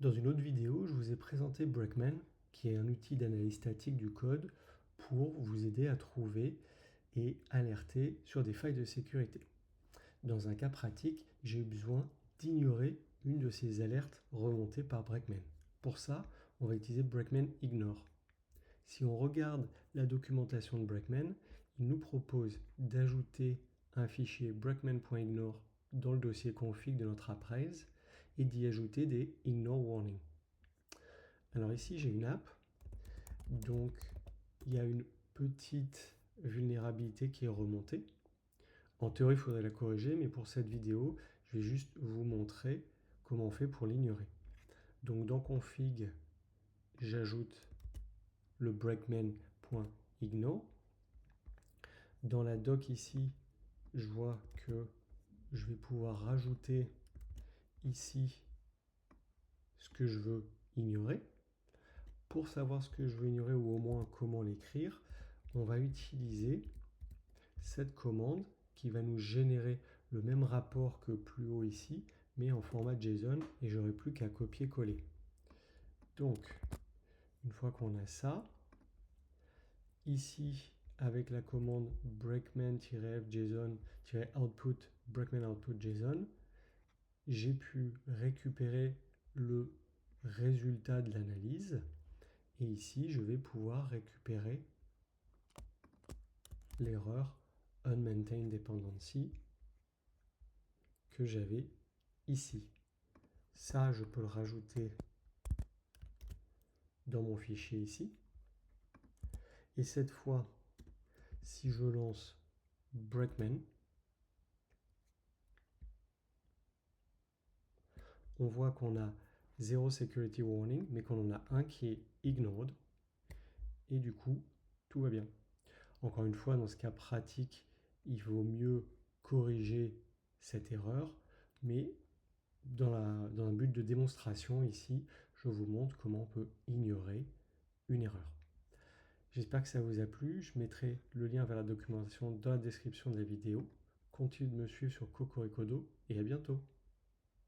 Dans une autre vidéo, je vous ai présenté Brakeman, qui est un outil d'analyse statique du code pour vous aider à trouver et alerter sur des failles de sécurité. Dans un cas pratique, j'ai eu besoin d'ignorer une de ces alertes remontées par Brakeman. Pour ça, on va utiliser Brakeman Ignore. Si on regarde la documentation de Brakeman, il nous propose d'ajouter un fichier brakeman.ignore dans le dossier config de notre appraise et d'y ajouter des ignore warnings. Alors ici, j'ai une app. Donc, il y a une petite vulnérabilité qui est remontée. En théorie, il faudrait la corriger, mais pour cette vidéo, je vais juste vous montrer comment on fait pour l'ignorer. Donc, dans config, j'ajoute le brakeman.ignore. Dans la doc ici, je vois que je vais pouvoir rajouter ici ce que je veux ignorer. Pour savoir ce que je veux ignorer ou au moins comment l'écrire, on va utiliser cette commande qui va nous générer le même rapport que plus haut ici, mais en format JSON, et j'aurai plus qu'à copier-coller. Donc, une fois qu'on a ça, ici, avec la commande brakeman-f-json-output, brakeman-output-json, j'ai pu récupérer le résultat de l'analyse. Et ici, je vais pouvoir récupérer l'erreur unmaintained dependency que j'avais ici. Ça, je peux le rajouter dans mon fichier ici. Et cette fois, si je lance Brakeman, on voit qu'on a 0 security warning, mais qu'on en a un qui est ignored. Et du coup, tout va bien. Encore une fois, dans ce cas pratique, il vaut mieux corriger cette erreur, mais dans un but de démonstration ici, je vous montre comment on peut ignorer une erreur. J'espère que ça vous a plu. Je mettrai le lien vers la documentation dans la description de la vidéo. Continuez de me suivre sur Cocoricodo et à bientôt.